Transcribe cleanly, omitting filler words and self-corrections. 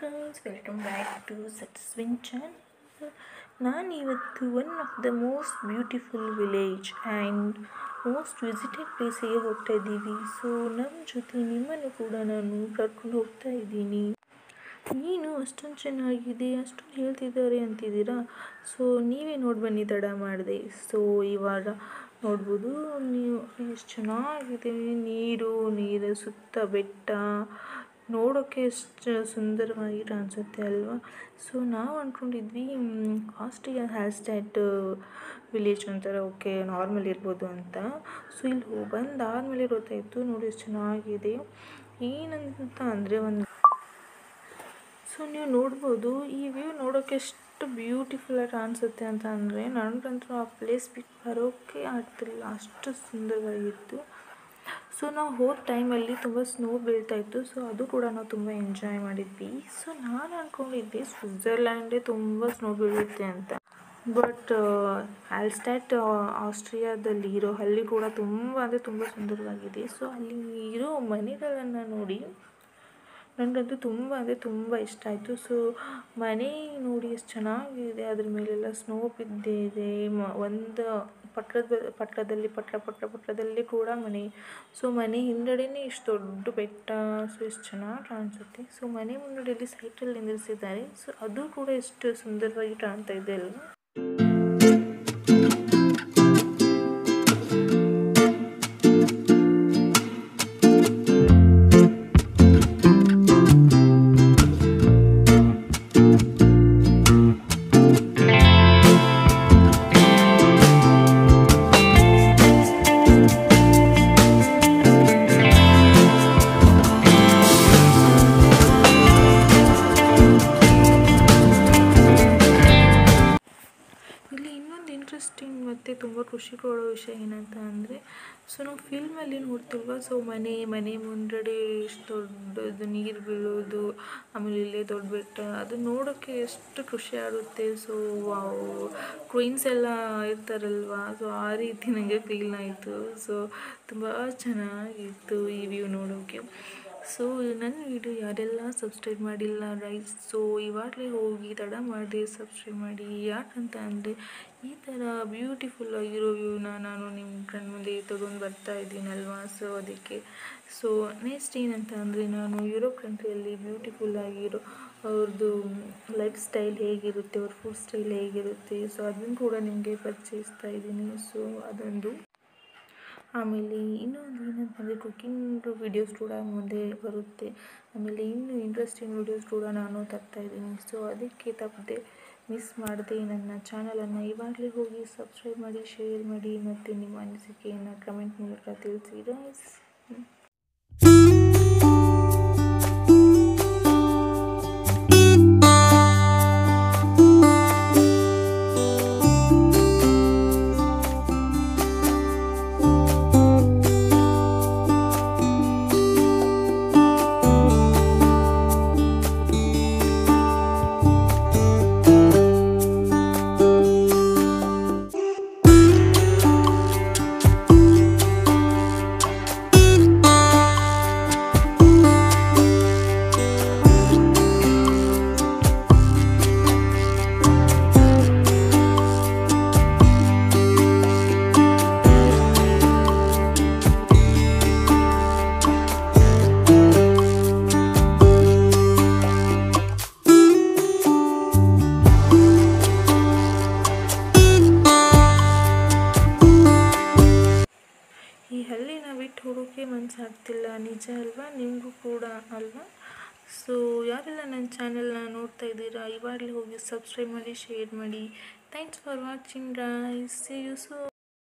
guys, welcome back to Satiswin channel. ನಾನು ಇವತ್ತು one of the most beautiful village and most visited ಪ್ಲೇಸಿಗೆ ಹೋಗ್ತಾ ಇದ್ದೀವಿ. ಸೊ ನಮ್ಮ ಜೊತೆ ನಿಮ್ಮನ್ನು ಕೂಡ ನಾನು ಕರ್ಕೊಂಡು ಹೋಗ್ತಾ ಇದ್ದೀನಿ. ನೀನು ಅಷ್ಟೊಂದು ಚೆನ್ನಾಗಿದೆ, ಅಷ್ಟೊಂದು ಹೇಳ್ತಿದ್ದಾರೆ ಅಂತಿದ್ದೀರಾ. ಸೊ ನೀವೇ ನೋಡಿ ಬನ್ನಿ, ತಡ ಮಾಡಿದೆ. ಸೊ ಇವಾಗ ನೋಡ್ಬೋದು ನೀವು ಎಷ್ಟು ಚೆನ್ನಾಗಿದೆ. ನೀರ ಸುತ್ತ ಬೆಟ್ಟ ನೋಡೋಕ್ಕೆ ಎಷ್ಟು ಸುಂದರವಾಗಿ ಕಾಣಿಸುತ್ತೆ ಅಲ್ವಾ. ಸೊ ನಾವು ಅಂದ್ಕೊಂಡಿದ್ವಿ ಆಸ್ಟ್ರಿಯಾ ಹ್ಯಾಲ್ಸ್ಟ್ಯಾಟ್ ವಿಲೇಜ್ ಒಂಥರ ಓಕೆ ನಾರ್ಮಲ್ ಇರ್ಬೋದು ಅಂತ. ಸೊ ಇಲ್ಲಿ ಬಂದಾದಮೇಲೆ ಗೊತ್ತಾಯಿತು, ನೋಡಿ ಎಷ್ಟು ಚೆನ್ನಾಗಿದೆ. ಏನಂತ ಅಂದರೆ ಸೊ ನೀವು ನೋಡ್ಬೋದು, ಈ ವ್ಯೂ ನೋಡೋಕ್ಕೆ ಎಷ್ಟು ಬ್ಯೂಟಿಫುಲ್ಲಾಗಿ ಕಾಣಿಸುತ್ತೆ ಅಂತ ಅಂದರೆ ನನಗಂತೂ ಆ ಪ್ಲೇಸ್ ಬಿಟ್ಟು ಬರೋಕ್ಕೆ ಆಗ್ತಿಲ್ಲ, ಅಷ್ಟು ಸುಂದರವಾಗಿತ್ತು. ಸೊ ನಾವು ಹೋದ ಟೈಮಲ್ಲಿ ತುಂಬ ಸ್ನೋ ಬೀಳ್ತಾಯಿತ್ತು. ಸೊ ಅದು ಕೂಡ ನಾವು ತುಂಬ ಎಂಜಾಯ್ ಮಾಡಿದ್ವಿ. ಸೊ ನಾನು ಅಂದ್ಕೊಂಡಿದ್ದೆ ಸ್ವಿಟ್ಜರ್ಲ್ಯಾಂಡೇ ತುಂಬ ಸ್ನೋ ಬೀಳುತ್ತೆ ಅಂತ. ಬಟ್ ಹ್ಯಾಲ್ಸ್ಟ್ಯಾಟ್ ಆಸ್ಟ್ರಿಯಾದಲ್ಲಿ ಇರೋ ಹಳ್ಳಿ ಕೂಡ ತುಂಬ ಸುಂದರವಾಗಿದೆ. ಸೊ ಅಲ್ಲಿ ಇರೋ ಮನೆಗಳನ್ನು ನೋಡಿ ನನಗಂತೂ ತುಂಬ ಇಷ್ಟ ಆಯಿತು. ಸೊ ಮನೆ ನೋಡಿ ಎಷ್ಟು ಚೆನ್ನಾಗಿದೆ, ಅದ್ರ ಮೇಲೆಲ್ಲ ಸ್ನೋ ಬಿದ್ದಿದೆ. ಒಂದು ಪಟ್ಟದಲ್ಲಿ ಕೂಡ ಮನೆ. ಸೊ ಮನೆ ಹಿಂದೆಡೆನೇ ಇಷ್ಟು ದೊಡ್ಡ ಬೆಟ್ಟ. ಸೊ ಎಷ್ಟು ಚೆನ್ನಾಗಿ ಕಾಣಿಸುತ್ತೆ. ಸೊ ಮನೆ ಮುಂದೆಯಲ್ಲಿ ಸೈಕಲ್ ನಿಲ್ಲಿಸಿದ್ದಾರೆ. ಸೊ ಅದು ಕೂಡ ಎಷ್ಟು ಸುಂದರವಾಗಿ ಕಾಣ್ತಾ ಇದೆ ಅಲ್ವಾ. ಇಂಟ್ರೆಸ್ಟಿಂಗ್ ಮತ್ತು ತುಂಬ ಖುಷಿ ಕೊಡೋ ವಿಷಯ ಏನಂತ ಅಂದರೆ, ಸೊ ನಾವು ಫಿಲ್ಮಲ್ಲಿ ನೋಡ್ತಿಲ್ವ, ಸೊ ಮನೆ ಮುಂದಡೆ ಎಷ್ಟು ದೊಡ್ಡದು ನೀರು ಬೀಳೋದು, ಆಮೇಲೆ ಇಲ್ಲೇ ದೊಡ್ಡ ಬೆಟ್ಟ, ಅದು ನೋಡೋಕ್ಕೆ ಎಷ್ಟು ಖುಷಿ ಆಗುತ್ತೆ. ಸೊ ಕ್ವೀನ್ಸ್ ಎಲ್ಲ ಇರ್ತಾರಲ್ವ, ಸೊ ಆ ರೀತಿ ನನಗೆ ಫೀಲ್ ಆಯಿತು. ಸೊ ತುಂಬ ಚೆನ್ನಾಗಿತ್ತು ಈ ವ್ಯೂ ನೋಡೋಕ್ಕೆ. ಸೊ ನನ್ನ ವಿಡಿಯೋ ಯಾರೆಲ್ಲ ಸಬ್ಸ್ಕ್ರೈಬ್ ಮಾಡಿಲ್ಲ ಗೈಸ್, ಸೊ ಇವಾಗಲೇ ಹೋಗಿ ತಡ ಮಾಡಿ ಸಬ್ಸ್ಕ್ರೈಬ್ ಮಾಡಿ. ಯಾಕಂತ ಅಂದರೆ ಈ ಥರ ಬ್ಯೂಟಿಫುಲ್ ಆಗಿರೋ ವ್ಯೂನ ನಾನು ನಿಮ್ಮ ಕಣ್ಣು ಮುಂದೆ ತೊಗೊಂಡು ಬರ್ತಾ ಇದ್ದೀನಲ್ವಾ. ಸೊ ಅದಕ್ಕೆ ಸೊ ನೆಕ್ಸ್ಟ್ ಏನಂತ ಅಂದರೆ, ನಾನು ಯುರೋಪ್ ಕಂಟ್ರಿಯಲ್ಲಿ ಬ್ಯೂಟಿಫುಲ್ ಆಗಿರೋ ಅವ್ರದ್ದು ಲೈಫ್ ಸ್ಟೈಲ್ ಹೇಗಿರುತ್ತೆ, ಅವ್ರ ಫುಡ್ ಸ್ಟೈಲ್ ಹೇಗಿರುತ್ತೆ, ಸೊ ಅದನ್ನು ಕೂಡ ನಿಮಗೆ ಪರಿಚಯಿಸ್ತಾ ಇದ್ದೀನಿ. ಸೊ ಅದೊಂದು. ಆಮೇಲೆ ಇನ್ನೊಂದು ಏನಂತಂದರೆ ಕುಕ್ಕಿಂಗ್ ವಿಡಿಯೋಸ್ ಕೂಡ ಮುಂದೆ ಬರುತ್ತೆ. ಆಮೇಲೆ ಇನ್ನೂ ಇಂಟ್ರೆಸ್ಟಿಂಗ್ ವಿಡಿಯೋಸ್ ಕೂಡ ನಾನು ತರ್ತಾಯಿದ್ದೀನಿ. ಸೊ ಅದಕ್ಕೆ ತಪ್ಪದೆ ಮಿಸ್ ಮಾಡದೆ ನನ್ನ ಚಾನಲನ್ನು ಇವಾಗಲೇ ಹೋಗಿ ಸಬ್ಸ್ಕ್ರೈಬ್ ಮಾಡಿ, ಶೇರ್ ಮಾಡಿ ಮತ್ತು ನಿಮ್ಮ ಅನಿಸಿಕೆಯನ್ನು ಕಮೆಂಟ್ ಮೂಲಕ ತಿಳಿಸಿ ಗೈಸ್. ಈ ಹಳ್ಳಿನ ಬಿಟ್ಟು ಹೋಗೋಕ್ಕೆ ಮನಸ್ಸಾಗ್ತಿಲ್ಲ, ನಿಜ ಅಲ್ವಾ, ನಿಮಗೂ ಕೂಡ ಅಲ್ವಾ. ಸೊ ಯಾರೆಲ್ಲ ನನ್ನ ಚಾನೆಲ್ನ ನೋಡ್ತಾ ಇದ್ದೀರಾ ಇವಾಗಲೇ ಹೋಗಿ ಸಬ್ಸ್ಕ್ರೈಬ್ ಮಾಡಿ, ಶೇರ್ ಮಾಡಿ. Thanks for watching guys. See you soon.